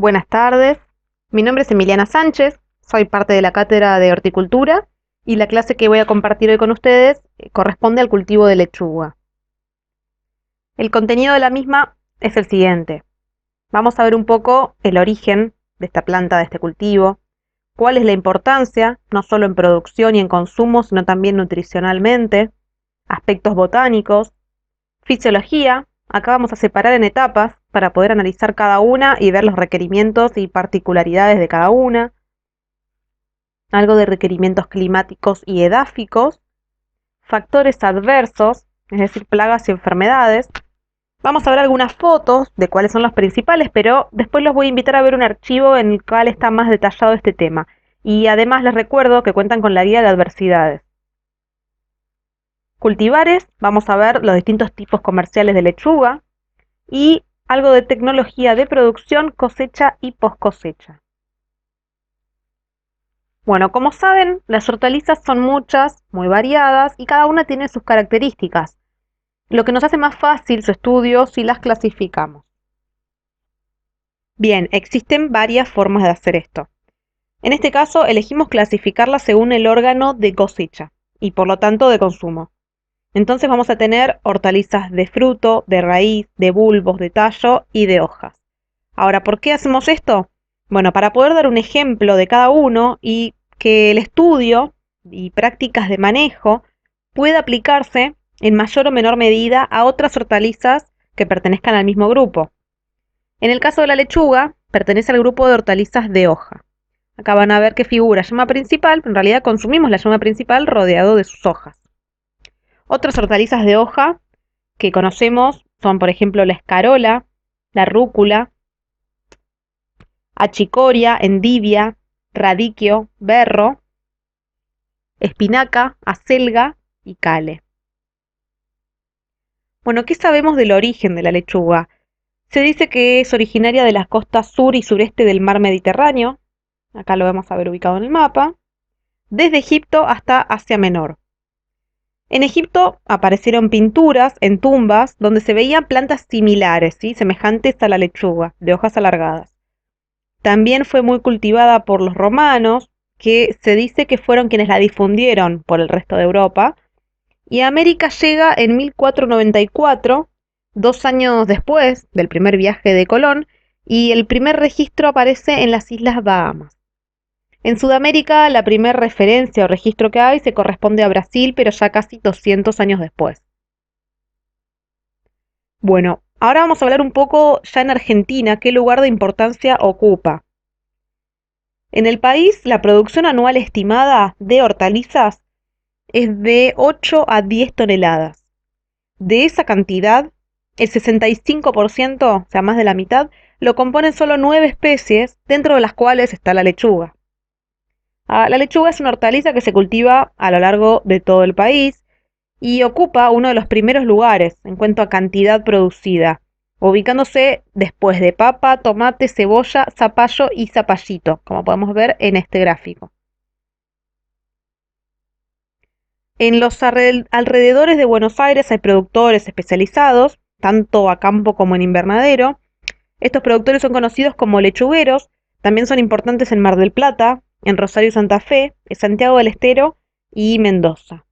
Buenas tardes, mi nombre es Emiliana Sánchez, soy parte de la Cátedra de Horticultura y la clase que voy a compartir hoy con ustedes corresponde al cultivo de lechuga. El contenido de la misma es el siguiente. Vamos a ver un poco el origen de esta planta, de este cultivo, cuál es la importancia, no solo en producción y en consumo, sino también nutricionalmente, aspectos botánicos, fisiología. Acá vamos a separar en etapas para poder analizar cada una y ver los requerimientos y particularidades de cada una. Algo de requerimientos climáticos y edáficos, factores adversos, es decir, plagas y enfermedades. Vamos a ver algunas fotos de cuáles son los principales, pero después los voy a invitar a ver un archivo en el cual está más detallado este tema. Y además les recuerdo que cuentan con la guía de adversidades. Cultivares, vamos a ver los distintos tipos comerciales de lechuga y algo de tecnología de producción, cosecha y post cosecha. Bueno, como saben, las hortalizas son muchas, muy variadas y cada una tiene sus características, lo que nos hace más fácil su estudio si las clasificamos. Bien, existen varias formas de hacer esto. En este caso, elegimos clasificarlas según el órgano de cosecha y por lo tanto de consumo. Entonces vamos a tener hortalizas de fruto, de raíz, de bulbos, de tallo y de hojas. Ahora, ¿por qué hacemos esto? Bueno, para poder dar un ejemplo de cada uno y que el estudio y prácticas de manejo pueda aplicarse en mayor o menor medida a otras hortalizas que pertenezcan al mismo grupo. En el caso de la lechuga, pertenece al grupo de hortalizas de hoja. Acá van a ver que figura yema principal, pero en realidad consumimos la yema principal rodeado de sus hojas. Otras hortalizas de hoja que conocemos son, por ejemplo, la escarola, la rúcula, achicoria, endivia, radiquio, berro, espinaca, acelga y cale. Bueno, ¿qué sabemos del origen de la lechuga? Se dice que es originaria de las costas sur y sureste del mar Mediterráneo, acá lo vamos a ver ubicado en el mapa, desde Egipto hasta Asia Menor. En Egipto aparecieron pinturas en tumbas donde se veían plantas similares, ¿sí? Semejantes a la lechuga, de hojas alargadas. También fue muy cultivada por los romanos, que se dice que fueron quienes la difundieron por el resto de Europa, y a América llega en 1494, 2 años después del primer viaje de Colón, y el primer registro aparece en las Islas Bahamas. En Sudamérica, la primera referencia o registro que hay se corresponde a Brasil, pero ya casi 200 años después. Bueno, ahora vamos a hablar un poco ya en Argentina, qué lugar de importancia ocupa. En el país, la producción anual estimada de hortalizas es de 8 a 10 toneladas. De esa cantidad, el 65%, o sea, más de la mitad, lo componen solo 9 especies, dentro de las cuales está la lechuga. La lechuga es una hortaliza que se cultiva a lo largo de todo el país y ocupa uno de los primeros lugares en cuanto a cantidad producida, ubicándose después de papa, tomate, cebolla, zapallo y zapallito, como podemos ver en este gráfico. En los alrededores de Buenos Aires hay productores especializados, tanto a campo como en invernadero. Estos productores son conocidos como lechugueros, también son importantes en Mar del Plata, en Rosario y Santa Fe, en Santiago del Estero y Mendoza.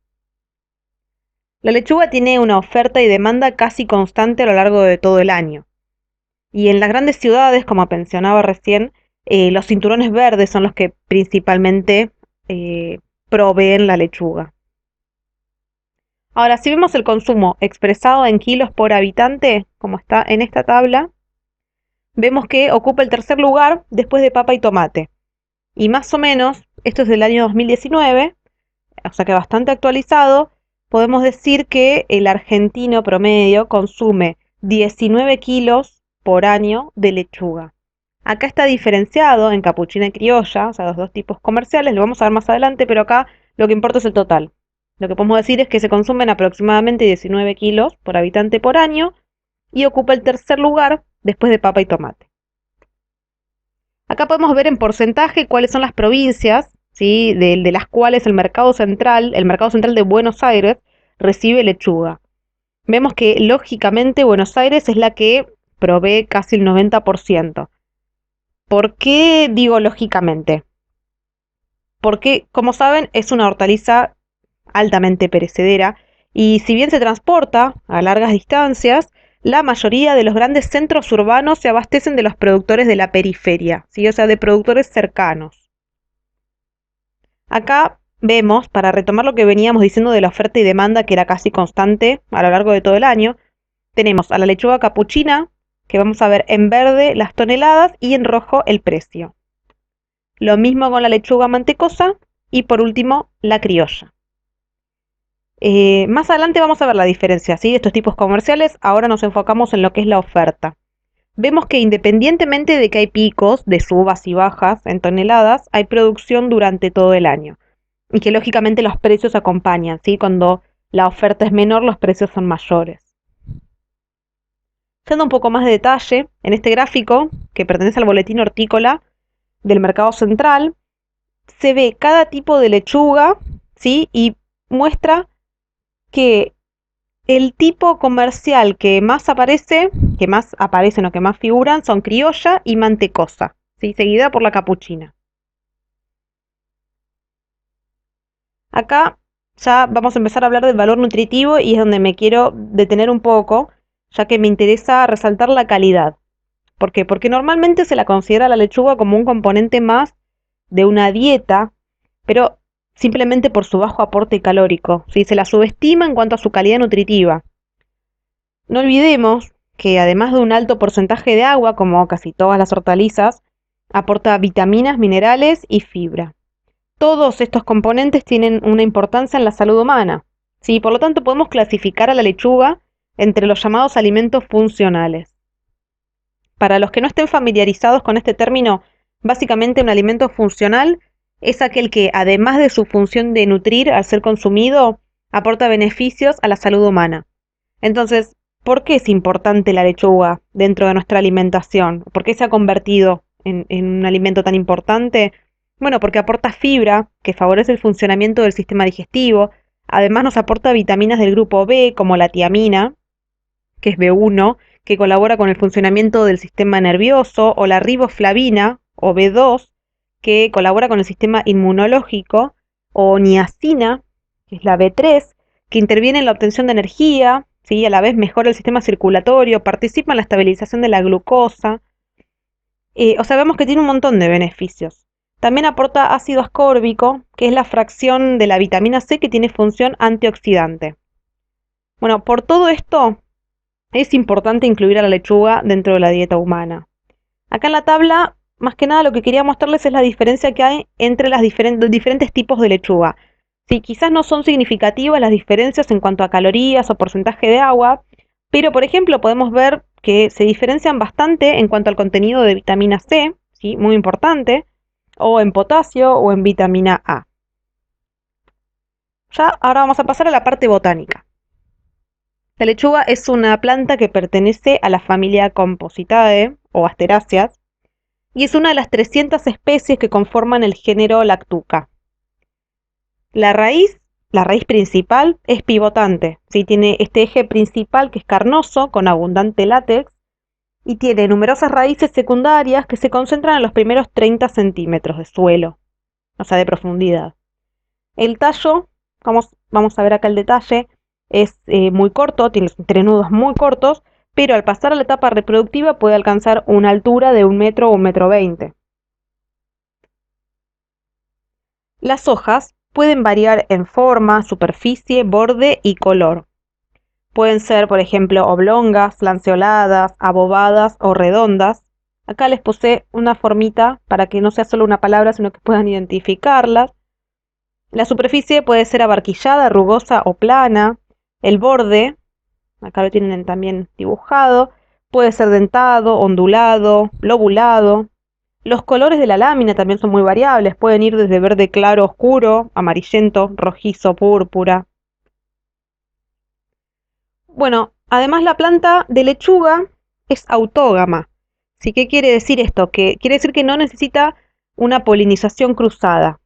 La lechuga tiene una oferta y demanda casi constante a lo largo de todo el año. Y en las grandes ciudades, como mencionaba recién, los cinturones verdes son los que principalmente proveen la lechuga. Ahora, si vemos el consumo expresado en kilos por habitante, como está en esta tabla, vemos que ocupa el tercer lugar después de papa y tomate. Y más o menos, esto es del año 2019, o sea que bastante actualizado, podemos decir que el argentino promedio consume 19 kilos por año de lechuga. Acá está diferenciado en capuchina y criolla, o sea, los dos tipos comerciales, lo vamos a ver más adelante, pero acá lo que importa es el total. Lo que podemos decir es que se consumen aproximadamente 19 kilos por habitante por año y ocupa el tercer lugar después de papa y tomate. Acá podemos ver en porcentaje cuáles son las provincias, ¿sí? de las cuales el mercado central de Buenos Aires, recibe lechuga. Vemos que lógicamente Buenos Aires es la que provee casi el 90%. ¿Por qué digo lógicamente? Porque, como saben, es una hortaliza altamente perecedera y si bien se transporta a largas distancias, la mayoría de los grandes centros urbanos se abastecen de los productores de la periferia, ¿sí? O sea, de productores cercanos. Acá vemos, para retomar lo que veníamos diciendo de la oferta y demanda, que era casi constante a lo largo de todo el año, tenemos a la lechuga capuchina, que vamos a ver en verde las toneladas y en rojo el precio. Lo mismo con la lechuga mantecosa y por último la criolla. Más adelante vamos a ver la diferencia, ¿sí?, de estos tipos comerciales. Ahora nos enfocamos en lo que es la oferta. Vemos que independientemente de que hay picos de subas y bajas en toneladas, hay producción durante todo el año. Y que lógicamente los precios acompañan, ¿sí? Cuando la oferta es menor, los precios son mayores. Dando un poco más de detalle, en este gráfico, que pertenece al boletín hortícola del mercado central, se ve cada tipo de lechuga, ¿sí? Y muestra que el tipo comercial que más aparecen o que más figuran son criolla y mantecosa, ¿sí? Seguida por la capuchina. Acá ya vamos a empezar a hablar del valor nutritivo y es donde me quiero detener un poco, ya que me interesa resaltar la calidad. ¿Por qué? Porque normalmente se la considera la lechuga como un componente más de una dieta, pero simplemente por su bajo aporte calórico, ¿sí? Se la subestima en cuanto a su calidad nutritiva. No olvidemos que además de un alto porcentaje de agua, como casi todas las hortalizas, aporta vitaminas, minerales y fibra. Todos estos componentes tienen una importancia en la salud humana, ¿sí? Por lo tanto, podemos clasificar a la lechuga entre los llamados alimentos funcionales. Para los que no estén familiarizados con este término, básicamente un alimento funcional es aquel que, además de su función de nutrir al ser consumido, aporta beneficios a la salud humana. Entonces, ¿por qué es importante la lechuga dentro de nuestra alimentación? ¿Por qué se ha convertido en un alimento tan importante? Bueno, porque aporta fibra, que favorece el funcionamiento del sistema digestivo. Además nos aporta vitaminas del grupo B, como la tiamina, que es B1, que colabora con el funcionamiento del sistema nervioso, o la riboflavina, o B2, que colabora con el sistema inmunológico, o niacina, que es la B3, que interviene en la obtención de energía, ¿sí? A la vez mejora el sistema circulatorio, participa en la estabilización de la glucosa. O sea, vemos que tiene un montón de beneficios. También aporta ácido ascórbico, que es la fracción de la vitamina C que tiene función antioxidante. Bueno, por todo esto es importante incluir a la lechuga dentro de la dieta humana. Acá en la tabla, más que nada lo que quería mostrarles es la diferencia que hay entre los diferentes tipos de lechuga. Sí, quizás no son significativas las diferencias en cuanto a calorías o porcentaje de agua, pero por ejemplo podemos ver que se diferencian bastante en cuanto al contenido de vitamina C, ¿sí? Muy importante, o en potasio o en vitamina A. Ya ahora vamos a pasar a la parte botánica. La lechuga es una planta que pertenece a la familia Compositae o Asteráceas y es una de las 300 especies que conforman el género Lactuca. La raíz, la raíz principal, es pivotante, ¿sí? Tiene este eje principal que es carnoso con abundante látex y tiene numerosas raíces secundarias que se concentran en los primeros 30 centímetros de suelo, o sea, de profundidad. El tallo, vamos a ver acá el detalle, es muy corto, tiene los entrenudos muy cortos, pero al pasar a la etapa reproductiva puede alcanzar una altura de 1 metro o 1,20 m. Las hojas pueden variar en forma, superficie, borde y color. Pueden ser, por ejemplo, oblongas, lanceoladas, abovadas o redondas. Acá les puse una formita para que no sea solo una palabra, sino que puedan identificarlas. La superficie puede ser abarquillada, rugosa o plana. El borde, acá lo tienen también dibujado, puede ser dentado, ondulado, lobulado. Los colores de la lámina también son muy variables, pueden ir desde verde claro oscuro, amarillento, rojizo, púrpura. Bueno, además la planta de lechuga es autógama. ¿Sí? ¿Qué quiere decir esto? Que quiere decir que no necesita una polinización cruzada.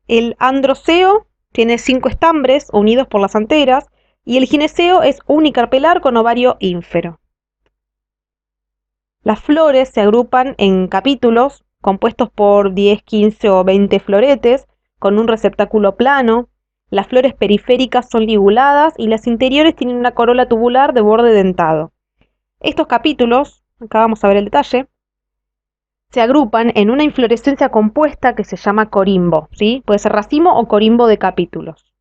El androceo tiene 5 estambres unidos por las anteras y el gineceo es unicarpelar con ovario ínfero. Las flores se agrupan en capítulos compuestos por 10, 15 o 20 floretes con un receptáculo plano. Las flores periféricas son liguladas y las interiores tienen una corola tubular de borde dentado. Estos capítulos, acá vamos a ver el detalle, se agrupan en una inflorescencia compuesta que se llama corimbo, ¿sí? Puede ser racimo o corimbo de capítulos.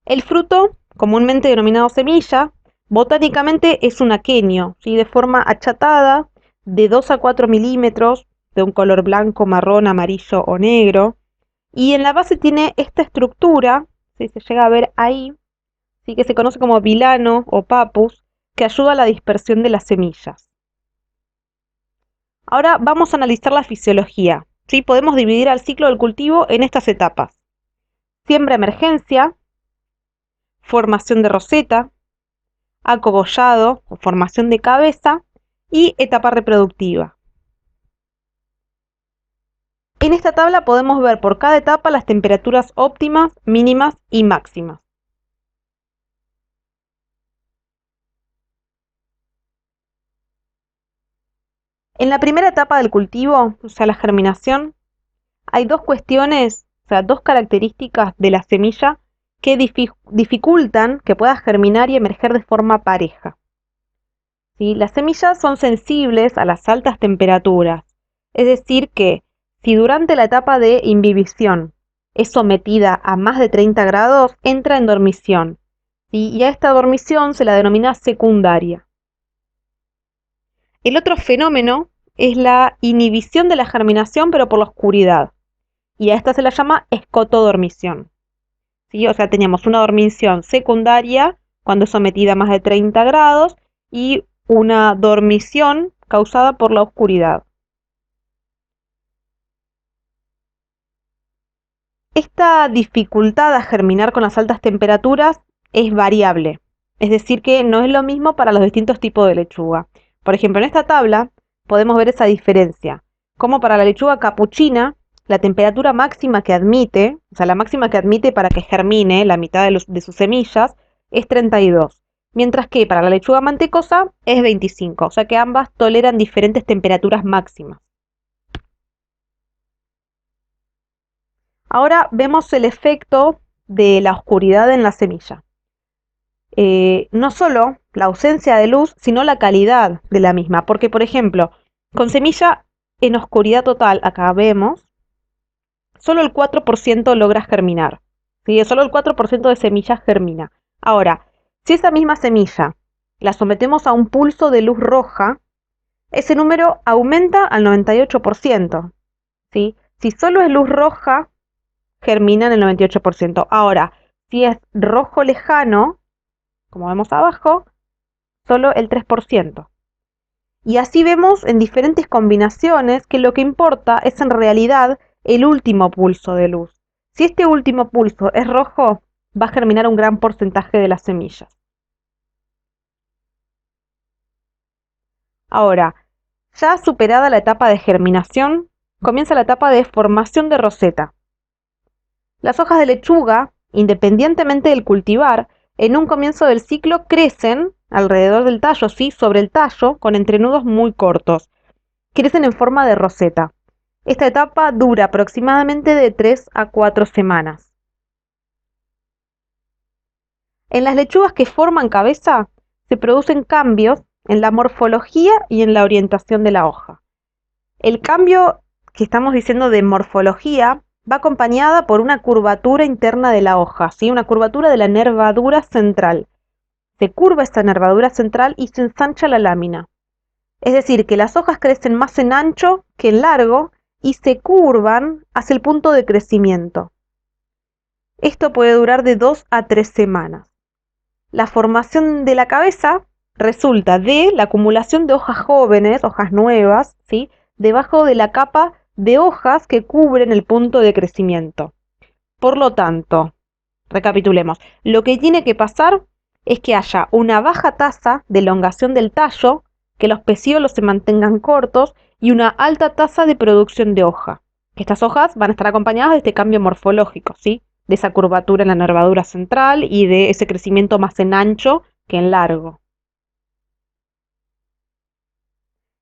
El fruto, comúnmente denominado semilla, botánicamente es un aquenio, ¿sí? De forma achatada, de 2 a 4 milímetros, de un color blanco, marrón, amarillo o negro, y en la base tiene esta estructura, si se llega a ver ahí, ¿sí? Que se conoce como vilano o papus, que ayuda a la dispersión de las semillas. Ahora vamos a analizar la fisiología, ¿sí? Podemos dividir al ciclo del cultivo en estas etapas: siembra emergencia, formación de roseta, acogollado o formación de cabeza y etapa reproductiva. En esta tabla podemos ver por cada etapa las temperaturas óptimas, mínimas y máximas. En la primera etapa del cultivo, o sea, la germinación, hay dos cuestiones, o sea, dos características de la semilla que dificultan que pueda germinar y emerger de forma pareja. ¿Sí? Las semillas son sensibles a las altas temperaturas, es decir que si durante la etapa de imbibición es sometida a más de 30 grados, entra en dormición, ¿sí? Y a esta dormición se la denomina secundaria. El otro fenómeno es la inhibición de la germinación, pero por la oscuridad, y a esta se la llama escotodormición, ¿sí? O sea, teníamos una dormición secundaria cuando es sometida a más de 30 grados y una dormición causada por la oscuridad. Esta dificultad a germinar con las altas temperaturas es variable, es decir que no es lo mismo para los distintos tipos de lechuga. Por ejemplo, en esta tabla podemos ver esa diferencia, como para la lechuga capuchina, la temperatura máxima que admite, o sea, la máxima que admite para que germine la mitad de sus semillas es 32, mientras que para la lechuga mantecosa es 25, o sea que ambas toleran diferentes temperaturas máximas. Ahora vemos el efecto de la oscuridad en la semilla. No solo la ausencia de luz, sino la calidad de la misma. Porque, por ejemplo, con semilla en oscuridad total, acá vemos, solo el 4% logra germinar. ¿Sí? Solo el 4% de semillas germina. Ahora, si esa misma semilla la sometemos a un pulso de luz roja, ese número aumenta al 98%. ¿Sí? Si solo es luz roja, germina en el 98%. Ahora, si es rojo lejano, como vemos abajo, solo el 3%. Y así vemos en diferentes combinaciones que lo que importa es en realidad el último pulso de luz. Si este último pulso es rojo, va a germinar un gran porcentaje de las semillas. Ahora, ya superada la etapa de germinación, comienza la etapa de formación de roseta. Las hojas de lechuga, independientemente del cultivar, en un comienzo del ciclo crecen alrededor del tallo, sí, sobre el tallo, con entrenudos muy cortos. Crecen en forma de roseta. Esta etapa dura aproximadamente de 3 a 4 semanas. En las lechugas que forman cabeza se producen cambios en la morfología y en la orientación de la hoja. El cambio que estamos diciendo de morfología va acompañada por una curvatura interna de la hoja, ¿sí? Una curvatura de la nervadura central. Se curva esta nervadura central y se ensancha la lámina. Es decir, que las hojas crecen más en ancho que en largo y se curvan hacia el punto de crecimiento. Esto puede durar de 2 a 3 semanas. La formación de la cabeza resulta de la acumulación de hojas jóvenes, hojas nuevas, ¿sí? Debajo de la capa de hojas que cubren el punto de crecimiento. Por lo tanto, recapitulemos, lo que tiene que pasar es que haya una baja tasa de elongación del tallo, que los pecíolos se mantengan cortos y una alta tasa de producción de hoja. Estas hojas van a estar acompañadas de este cambio morfológico, ¿sí? De esa curvatura en la nervadura central y de ese crecimiento más en ancho que en largo.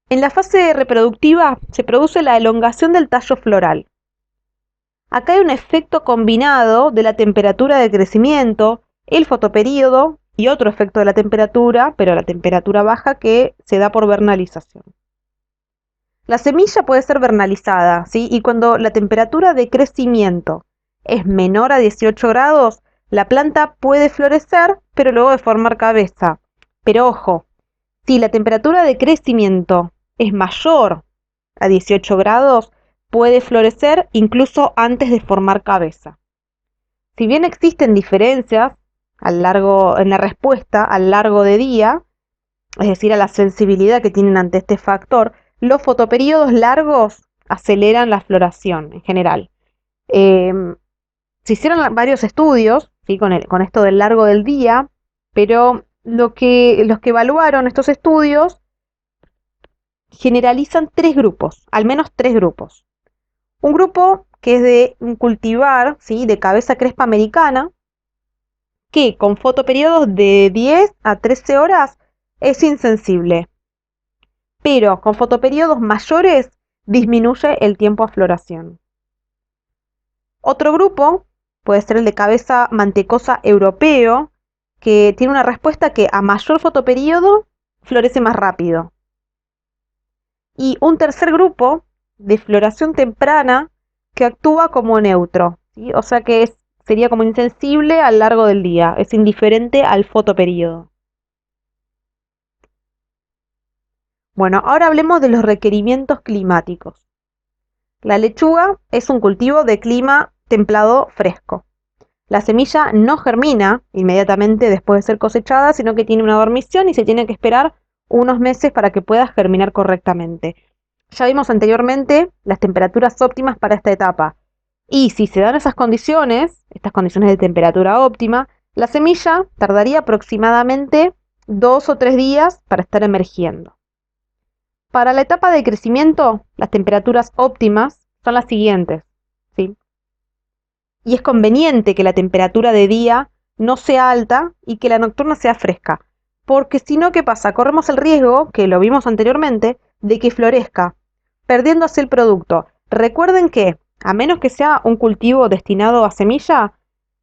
En la fase reproductiva se produce la elongación del tallo floral. Acá hay un efecto combinado de la temperatura de crecimiento, el fotoperíodo y otro efecto de la temperatura, pero la temperatura baja, que se da por vernalización. La semilla puede ser vernalizada, ¿sí? Y cuando la temperatura de crecimiento es menor a 18 grados, la planta puede florecer, pero luego de formar cabeza. Pero ojo, si la temperatura de crecimiento es mayor a 18 grados, puede florecer incluso antes de formar cabeza. Si bien existen diferencias en la respuesta al largo de día, es decir, a la sensibilidad que tienen ante este factor, los fotoperíodos largos aceleran la floración en general. Se hicieron varios estudios, ¿sí? con esto del largo del día, pero los que evaluaron estos estudios generalizan tres grupos, al menos tres grupos. Un grupo que es de un cultivar, ¿sí? de cabeza crespa americana, que con fotoperiodos de 10 a 13 horas es insensible, pero con fotoperiodos mayores disminuye el tiempo a floración. Otro grupo puede ser el de cabeza mantecosa europeo, que tiene una respuesta que a mayor fotoperiodo florece más rápido. Y un tercer grupo de floración temprana que actúa como neutro, ¿sí? O sea que sería como insensible al largo del día, es indiferente al fotoperíodo. Bueno, ahora hablemos de los requerimientos climáticos. La lechuga es un cultivo de clima templado fresco. La semilla no germina inmediatamente después de ser cosechada, sino que tiene una dormición y se tiene que esperar unos meses para que pueda germinar correctamente. Ya vimos anteriormente las temperaturas óptimas para esta etapa. Y si se dan estas condiciones de temperatura óptima, la semilla tardaría aproximadamente 2 o 3 días para estar emergiendo. Para la etapa de crecimiento, las temperaturas óptimas son las siguientes, ¿sí? Y es conveniente que la temperatura de día no sea alta y que la nocturna sea fresca, porque si no, ¿qué pasa? Corremos el riesgo, que lo vimos anteriormente, de que florezca, perdiendo así el producto. Recuerden que, a menos que sea un cultivo destinado a semilla,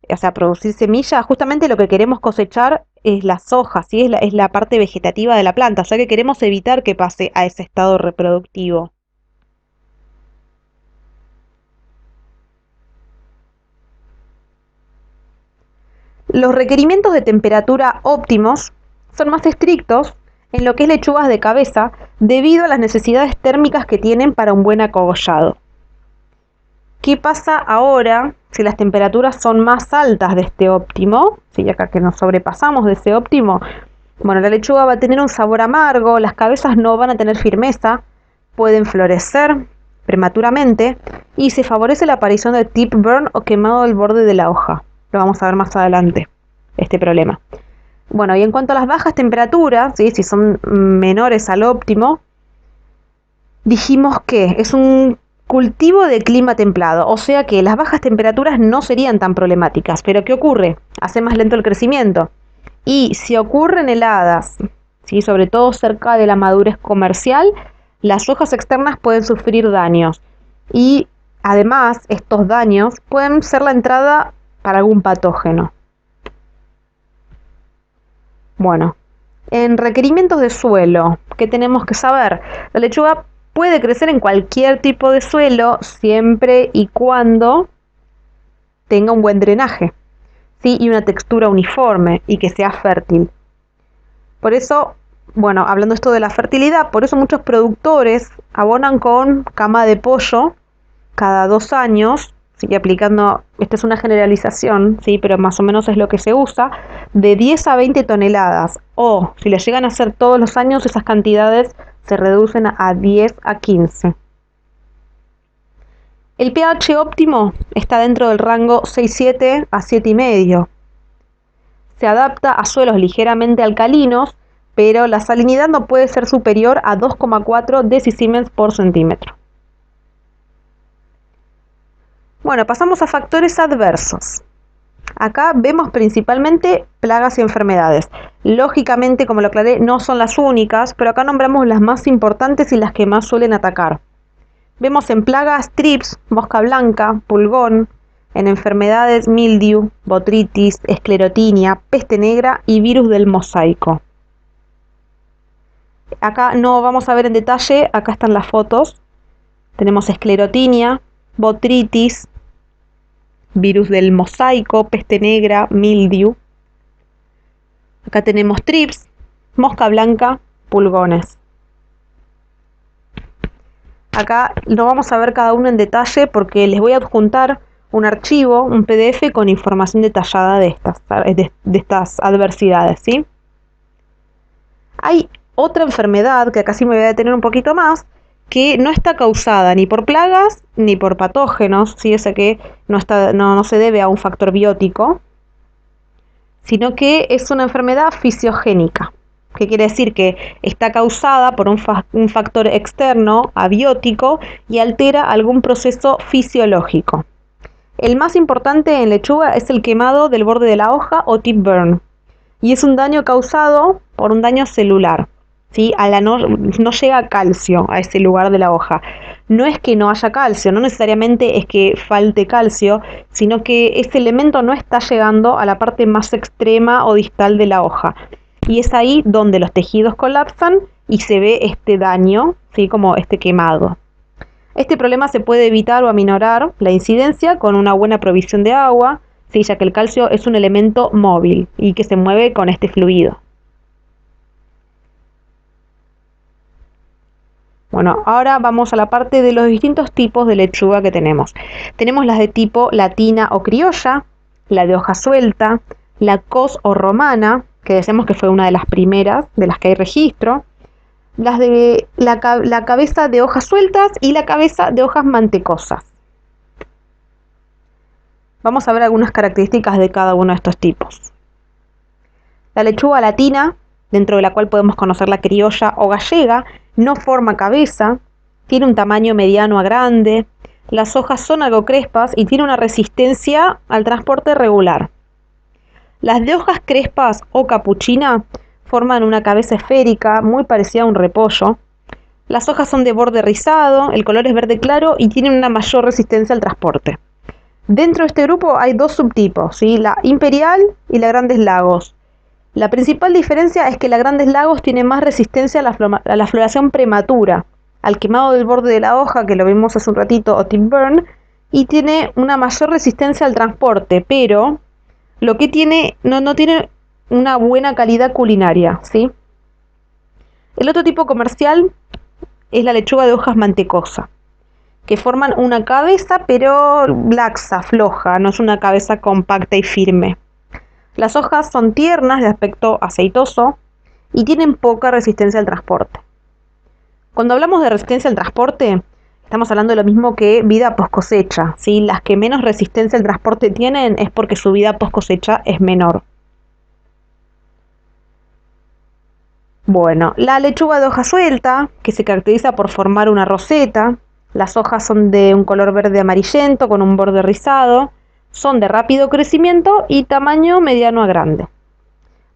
o sea, a producir semilla, justamente lo que queremos cosechar es las hojas, ¿sí? Es la parte vegetativa de la planta, o sea que queremos evitar que pase a ese estado reproductivo. Los requerimientos de temperatura óptimos son más estrictos en lo que es lechugas de cabeza debido a las necesidades térmicas que tienen para un buen acogollado. ¿Qué pasa ahora si las temperaturas son más altas de este óptimo? Si acá que nos sobrepasamos de ese óptimo, bueno, la lechuga va a tener un sabor amargo, las cabezas no van a tener firmeza, pueden florecer prematuramente y se favorece la aparición de tip burn o quemado del borde de la hoja. Lo vamos a ver más adelante, este problema. Bueno, y en cuanto a las bajas temperaturas, ¿sí? Si son menores al óptimo, dijimos que es un cultivo de clima templado, o sea que las bajas temperaturas no serían tan problemáticas. Pero ¿qué ocurre? Hace más lento el crecimiento. Y si ocurren heladas, ¿sí? Sobre todo cerca de la madurez comercial, las hojas externas pueden sufrir daños. Y además, estos daños pueden ser la entrada para algún patógeno. Bueno, en requerimientos de suelo, ¿qué tenemos que saber? La lechuga puede crecer en cualquier tipo de suelo siempre y cuando tenga un buen drenaje, ¿sí? Y una textura uniforme y que sea fértil. Por eso, bueno, hablando esto de la fertilidad, por eso muchos productores abonan con cama de pollo cada 2 años, sigue aplicando, esta es una generalización, ¿sí? Pero más o menos es lo que se usa, de 10 a 20 toneladas, o si le llegan a hacer todos los años, esas cantidades se reducen a 10 a 15. El pH óptimo está dentro del rango 6,7 a 7,5. Se adapta a suelos ligeramente alcalinos, pero la salinidad no puede ser superior a 2,4 decisiemens por centímetro. Bueno, pasamos a factores adversos. Acá vemos principalmente plagas y enfermedades. Lógicamente, como lo aclaré, no son las únicas, pero acá nombramos las más importantes y las que más suelen atacar. Vemos en plagas trips, mosca blanca, pulgón, en enfermedades mildew, botritis, esclerotinia, peste negra y virus del mosaico. Acá no vamos a ver en detalle, acá están las fotos. Tenemos esclerotinia, botritis, virus del mosaico, peste negra, mildew. Acá tenemos trips, mosca blanca, pulgones. Acá lo vamos a ver cada uno en detalle porque les voy a adjuntar un archivo, un PDF con información detallada de estas adversidades, ¿sí? Hay otra enfermedad que acá sí me voy a detener un poquito más, que no está causada ni por plagas ni por patógenos, ¿sí? O sea que no se debe a un factor biótico, sino que es una enfermedad fisiogénica. ¿Qué quiere decir? Que está causada por un factor externo, abiótico, y altera algún proceso fisiológico. El más importante en lechuga es el quemado del borde de la hoja o tip burn, y es un daño causado por un daño celular. ¿Sí? No llega calcio a ese lugar de la hoja. No es que no haya calcio, no necesariamente es que falte calcio, sino que ese elemento no está llegando a la parte más extrema o distal de la hoja. Y es ahí donde los tejidos colapsan y se ve este daño, ¿sí? Como este quemado. Este problema se puede evitar o aminorar la incidencia con una buena provisión de agua, ¿sí? Ya que el calcio es un elemento móvil y que se mueve con este fluido. Bueno, ahora vamos a la parte de los distintos tipos de lechuga que tenemos. Tenemos las de tipo latina o criolla, la de hoja suelta, la cos o romana, que decimos que fue una de las primeras de las que hay registro, las de la cabeza de hojas sueltas y la cabeza de hojas mantecosas. Vamos a ver algunas características de cada uno de estos tipos. La lechuga latina, dentro de la cual podemos conocer la criolla o gallega, no forma cabeza, tiene un tamaño mediano a grande, las hojas son algo crespas y tiene una resistencia al transporte regular. Las de hojas crespas o capuchina forman una cabeza esférica muy parecida a un repollo. Las hojas son de borde rizado, el color es verde claro y tienen una mayor resistencia al transporte. Dentro de este grupo hay dos subtipos, ¿sí? La imperial y la grandes lagos. La principal diferencia es que la grandes lagos tiene más resistencia a la floración prematura, al quemado del borde de la hoja, que lo vimos hace un ratito, o tip burn, y tiene una mayor resistencia al transporte, pero lo que tiene, no tiene una buena calidad culinaria, ¿sí? El otro tipo comercial es la lechuga de hojas mantecosa, que forman una cabeza pero laxa, floja, no es una cabeza compacta y firme. Las hojas son tiernas, de aspecto aceitoso, y tienen poca resistencia al transporte. Cuando hablamos de resistencia al transporte, estamos hablando de lo mismo que vida post cosecha, ¿sí? Las que menos resistencia al transporte tienen es porque su vida post cosecha es menor. Bueno, la lechuga de hoja suelta, que se caracteriza por formar una roseta, las hojas son de un color verde amarillento con un borde rizado, son de rápido crecimiento y tamaño mediano a grande.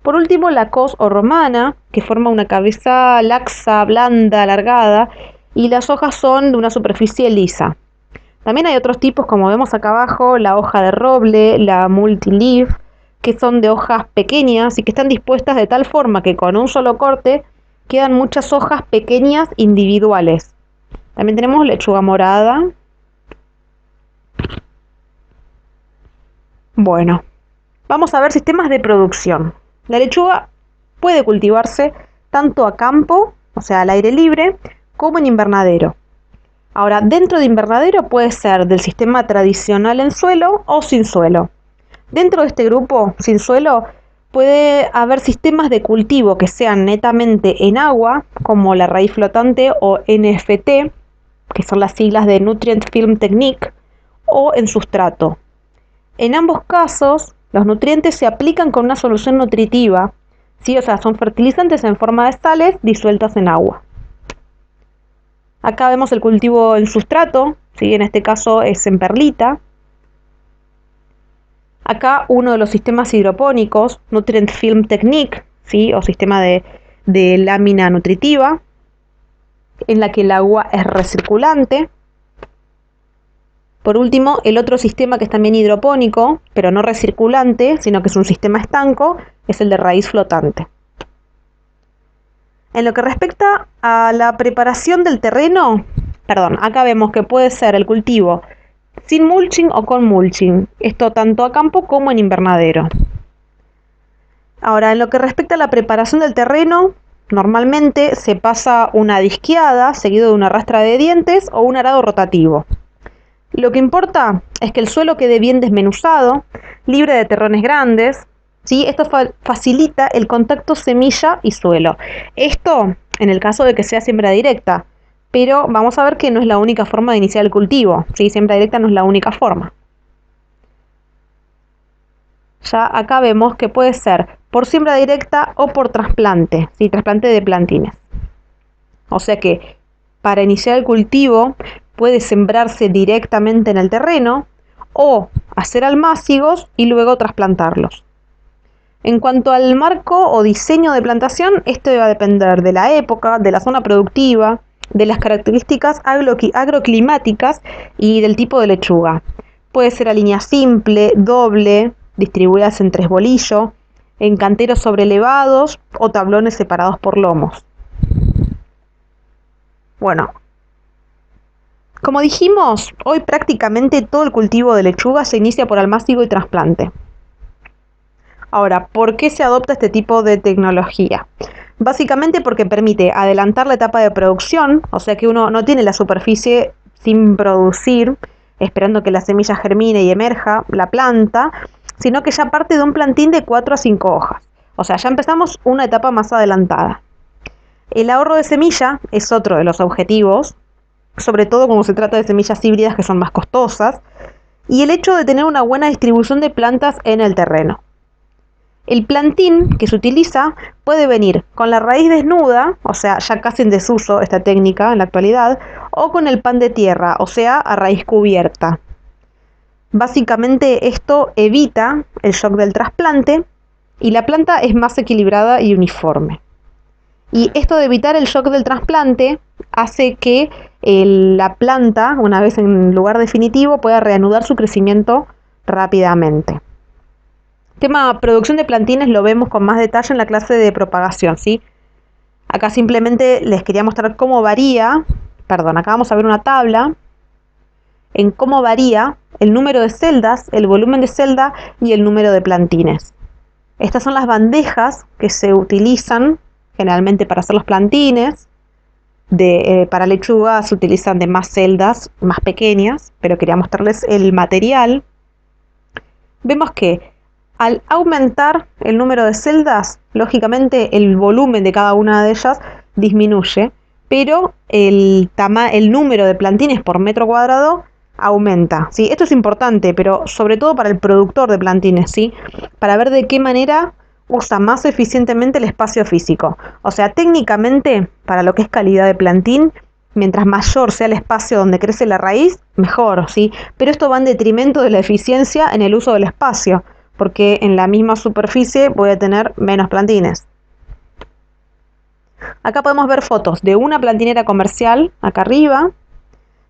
Por último, la cos o romana, que forma una cabeza laxa, blanda, alargada, y las hojas son de una superficie lisa. También hay otros tipos, como vemos acá abajo, la hoja de roble, la multileaf, que son de hojas pequeñas y que están dispuestas de tal forma que con un solo corte quedan muchas hojas pequeñas individuales. También tenemos lechuga morada. Bueno, vamos a ver sistemas de producción. La lechuga puede cultivarse tanto a campo, o sea, al aire libre, como en invernadero. Ahora, dentro de invernadero puede ser del sistema tradicional en suelo o sin suelo. Dentro de este grupo, sin suelo, puede haber sistemas de cultivo que sean netamente en agua, como la raíz flotante o NFT, que son las siglas de Nutrient Film Technique, o en sustrato. En ambos casos, los nutrientes se aplican con una solución nutritiva, ¿sí? O sea, son fertilizantes en forma de sales disueltas en agua. Acá vemos el cultivo en sustrato, ¿sí? En este caso es en perlita. Acá uno de los sistemas hidropónicos, Nutrient Film Technique, ¿sí? O sistema de lámina nutritiva, en la que el agua es recirculante. Por último, el otro sistema que es también hidropónico, pero no recirculante, sino que es un sistema estanco, es el de raíz flotante. En lo que respecta a la preparación del terreno, acá vemos que puede ser el cultivo sin mulching o con mulching, esto tanto a campo como en invernadero. Ahora, en lo que respecta a la preparación del terreno, normalmente se pasa una disqueada seguido de una rastra de dientes o un arado rotativo. Lo que importa es que el suelo quede bien desmenuzado, libre de terrones grandes, ¿sí? Esto facilita el contacto semilla y suelo. Esto en el caso de que sea siembra directa, pero vamos a ver que no es la única forma de iniciar el cultivo, ¿sí? Siembra directa no es la única forma. Ya acá vemos que puede ser por siembra directa o por trasplante, ¿sí? Trasplante de plantines. O sea que para iniciar el cultivo puede sembrarse directamente en el terreno o hacer almácigos y luego trasplantarlos. En cuanto al marco o diseño de plantación, esto va a depender de la época, de la zona productiva, de las características agroclimáticas y del tipo de lechuga. Puede ser a línea simple, doble, distribuidas en 3 bolillos, en canteros sobrelevados o tablones separados por lomos. Bueno, como dijimos, hoy prácticamente todo el cultivo de lechuga se inicia por almácigo y trasplante. Ahora, ¿por qué se adopta este tipo de tecnología? Básicamente porque permite adelantar la etapa de producción, o sea que uno no tiene la superficie sin producir, esperando que la semilla germine y emerja la planta, sino que ya parte de un plantín de 4 a 5 hojas. O sea, ya empezamos una etapa más adelantada. El ahorro de semilla es otro de los objetivos, sobre todo cuando se trata de semillas híbridas que son más costosas, y el hecho de tener una buena distribución de plantas en el terreno. El plantín que se utiliza puede venir con la raíz desnuda, o sea, ya casi en desuso esta técnica en la actualidad, o con el pan de tierra, o sea, a raíz cubierta. Básicamente esto evita el shock del trasplante y la planta es más equilibrada y uniforme. Y esto de evitar el shock del trasplante hace que la planta, una vez en lugar definitivo, pueda reanudar su crecimiento rápidamente. Tema producción de plantines lo vemos con más detalle en la clase de propagación, ¿sí? Acá simplemente les quería mostrar cómo varía, acá vamos a ver una tabla en cómo varía el número de celdas, el volumen de celda y el número de plantines. Estas son las bandejas que se utilizan generalmente para hacer los plantines. Para lechuga se utilizan de más celdas, más pequeñas, pero quería mostrarles el material. Vemos que al aumentar el número de celdas, lógicamente el volumen de cada una de ellas disminuye, pero el número de plantines por metro cuadrado aumenta, ¿sí? Esto es importante, pero sobre todo para el productor de plantines, ¿sí? Para ver de qué manera usa más eficientemente el espacio físico. O sea, técnicamente, para lo que es calidad de plantín, mientras mayor sea el espacio donde crece la raíz, mejor, ¿sí? Pero esto va en detrimento de la eficiencia en el uso del espacio, porque en la misma superficie voy a tener menos plantines. Acá podemos ver fotos de una plantinera comercial, acá arriba,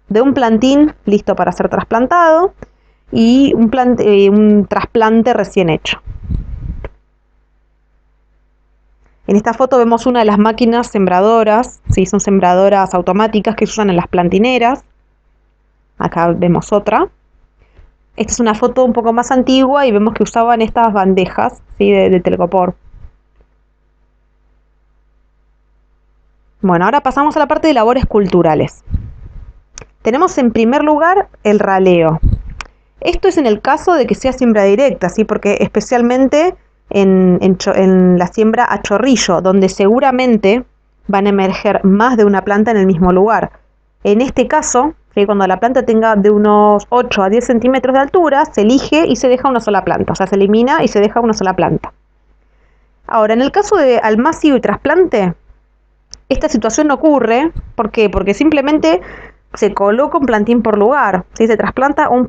de un plantín listo para ser trasplantado y un trasplante recién hecho. En esta foto vemos una de las máquinas sembradoras, ¿sí? Son sembradoras automáticas que se usan en las plantineras. Acá vemos otra. Esta es una foto un poco más antigua y vemos que usaban estas bandejas, ¿sí? de telgopor. Bueno, ahora pasamos a la parte de labores culturales. Tenemos en primer lugar el raleo. Esto es en el caso de que sea siembra directa, ¿sí? Porque especialmente en la siembra a chorrillo, donde seguramente van a emerger más de una planta en el mismo lugar. En este caso, ¿sí? Cuando la planta tenga de unos 8 a 10 centímetros de altura, se elige y se deja una sola planta, o sea, se elimina y se deja una sola planta. Ahora, en el caso de almácigo y trasplante, esta situación no ocurre. ¿Por qué? Porque simplemente se coloca un plantín por lugar, ¿sí? Se trasplanta un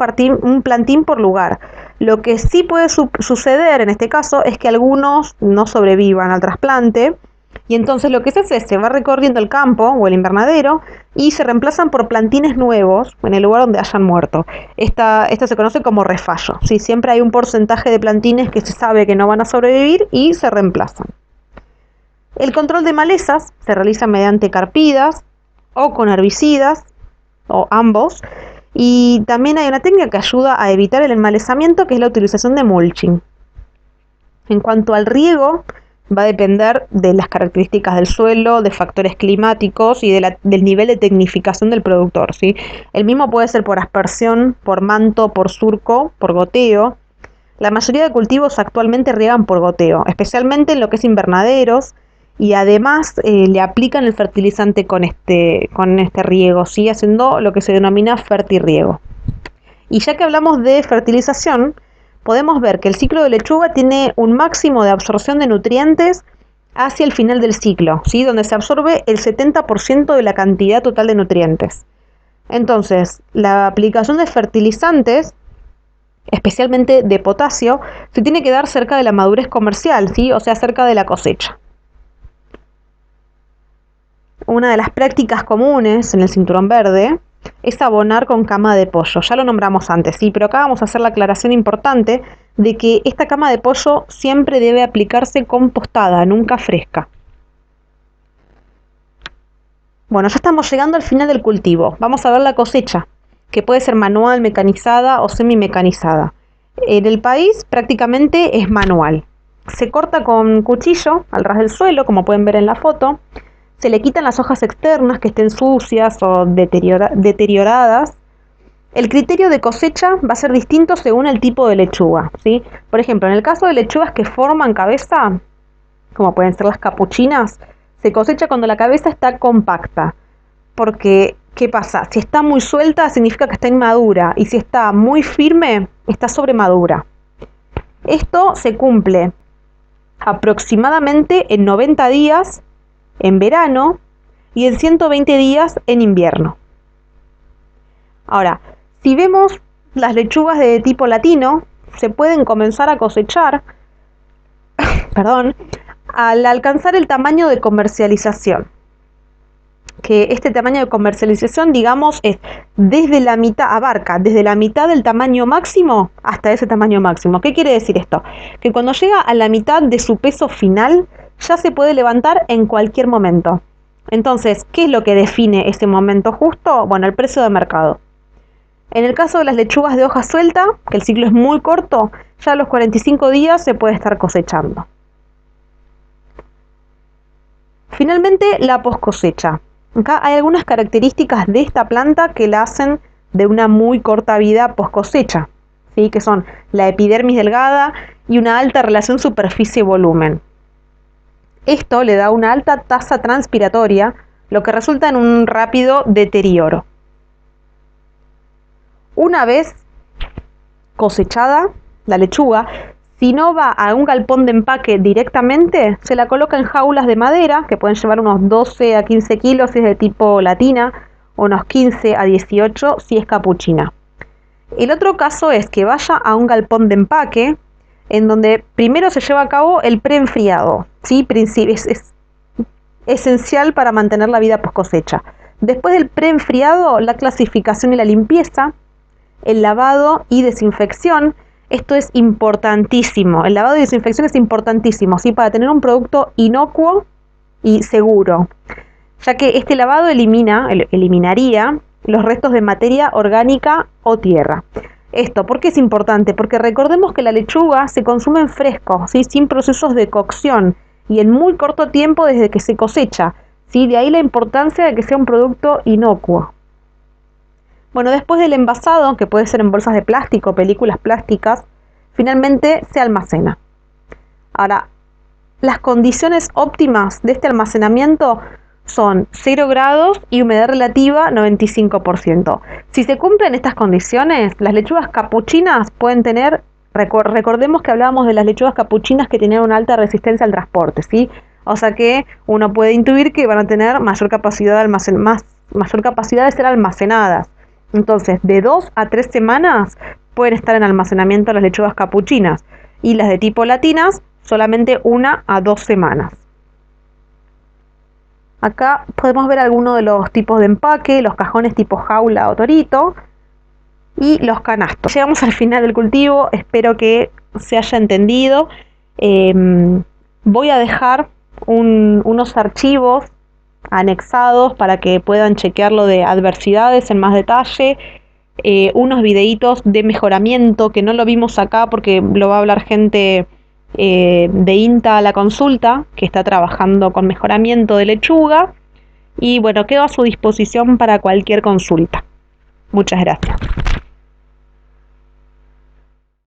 plantín por lugar. Lo que sí puede suceder en este caso es que algunos no sobrevivan al trasplante y entonces lo que se hace es se va recorriendo el campo o el invernadero y se reemplazan por plantines nuevos en el lugar donde hayan muerto. Esta se conoce como refallo. ¿Sí? Siempre hay un porcentaje de plantines que se sabe que no van a sobrevivir y se reemplazan. El control de malezas se realiza mediante carpidas o con herbicidas o ambos. Y también hay una técnica que ayuda a evitar el enmalezamiento, que es la utilización de mulching. En cuanto al riego, va a depender de las características del suelo, de factores climáticos y del nivel de tecnificación del productor, ¿sí? El mismo puede ser por aspersión, por manto, por surco, por goteo. La mayoría de cultivos actualmente riegan por goteo, especialmente en lo que es invernaderos, y además le aplican el fertilizante con este riego, ¿sí? Haciendo lo que se denomina fertirriego. Y ya que hablamos de fertilización, podemos ver que el ciclo de lechuga tiene un máximo de absorción de nutrientes hacia el final del ciclo, ¿sí? Donde se absorbe el 70% de la cantidad total de nutrientes. Entonces, la aplicación de fertilizantes, especialmente de potasio, se tiene que dar cerca de la madurez comercial, ¿sí? O sea, cerca de la cosecha. Una de las prácticas comunes en el cinturón verde es abonar con cama de pollo. Ya lo nombramos antes, sí, pero acá vamos a hacer la aclaración importante de que esta cama de pollo siempre debe aplicarse compostada, nunca fresca. Bueno, ya estamos llegando al final del cultivo. Vamos a ver la cosecha, que puede ser manual, mecanizada o semi-mecanizada. En el país prácticamente es manual. Se corta con cuchillo al ras del suelo, como pueden ver en la foto. Se le quitan las hojas externas que estén sucias o deterioradas. El criterio de cosecha va a ser distinto según el tipo de lechuga, ¿sí? Por ejemplo, en el caso de lechugas que forman cabeza, como pueden ser las capuchinas, se cosecha cuando la cabeza está compacta. Porque, ¿qué pasa? Si está muy suelta significa que está inmadura, y si está muy firme, está sobremadura. Esto se cumple aproximadamente en 90 días en verano y en 120 días en invierno. Ahora, si vemos las lechugas de tipo latino, se pueden comenzar a cosechar, al alcanzar el tamaño de comercialización. Que este tamaño de comercialización, digamos, es desde la mitad, abarca desde la mitad del tamaño máximo hasta ese tamaño máximo. ¿Qué quiere decir esto? Que cuando llega a la mitad de su peso final, ya se puede levantar en cualquier momento. Entonces, ¿qué es lo que define ese momento justo? Bueno, el precio de mercado. En el caso de las lechugas de hoja suelta, que el ciclo es muy corto, ya a los 45 días se puede estar cosechando. Finalmente, la poscosecha. Acá hay algunas características de esta planta que la hacen de una muy corta vida poscosecha, ¿sí? Que son la epidermis delgada y una alta relación superficie-volumen. Esto le da una alta tasa transpiratoria, lo que resulta en un rápido deterioro. Una vez cosechada la lechuga, si no va a un galpón de empaque directamente, se la coloca en jaulas de madera, que pueden llevar unos 12 a 15 kilos si es de tipo latina, o unos 15 a 18 si es capuchina. El otro caso es que vaya a un galpón de empaque, en donde primero se lleva a cabo el preenfriado, ¿sí? Es esencial para mantener la vida post cosecha. Después del preenfriado, la clasificación y la limpieza, el lavado y desinfección. Esto es importantísimo. El lavado y desinfección es importantísimo, ¿sí? Para tener un producto inocuo y seguro, ya que este lavado eliminaría los restos de materia orgánica o tierra. Esto, ¿por qué es importante? Porque recordemos que la lechuga se consume en fresco, ¿sí? Sin procesos de cocción y en muy corto tiempo desde que se cosecha, ¿sí? De ahí la importancia de que sea un producto inocuo. Bueno, después del envasado, que puede ser en bolsas de plástico, películas plásticas, finalmente se almacena. Ahora, las condiciones óptimas de este almacenamiento son 0 grados y humedad relativa 95%. Si se cumplen estas condiciones, las lechugas capuchinas pueden tener, recordemos que hablábamos de las lechugas capuchinas que tenían una alta resistencia al transporte, ¿sí? O sea que uno puede intuir que van a tener mayor capacidad de ser almacenadas. Entonces, de 2 a 3 semanas pueden estar en almacenamiento las lechugas capuchinas, y las de tipo latinas solamente 1 a 2 semanas. Acá podemos ver algunos de los tipos de empaque, los cajones tipo jaula o torito y los canastos. Llegamos al final del cultivo, espero que se haya entendido. Voy a dejar unos archivos anexados para que puedan chequearlo de adversidades en más detalle, unos videitos de mejoramiento que no lo vimos acá porque lo va a hablar gente de INTA a la consulta, que está trabajando con mejoramiento de lechuga, y bueno, quedo a su disposición para cualquier consulta. Muchas gracias.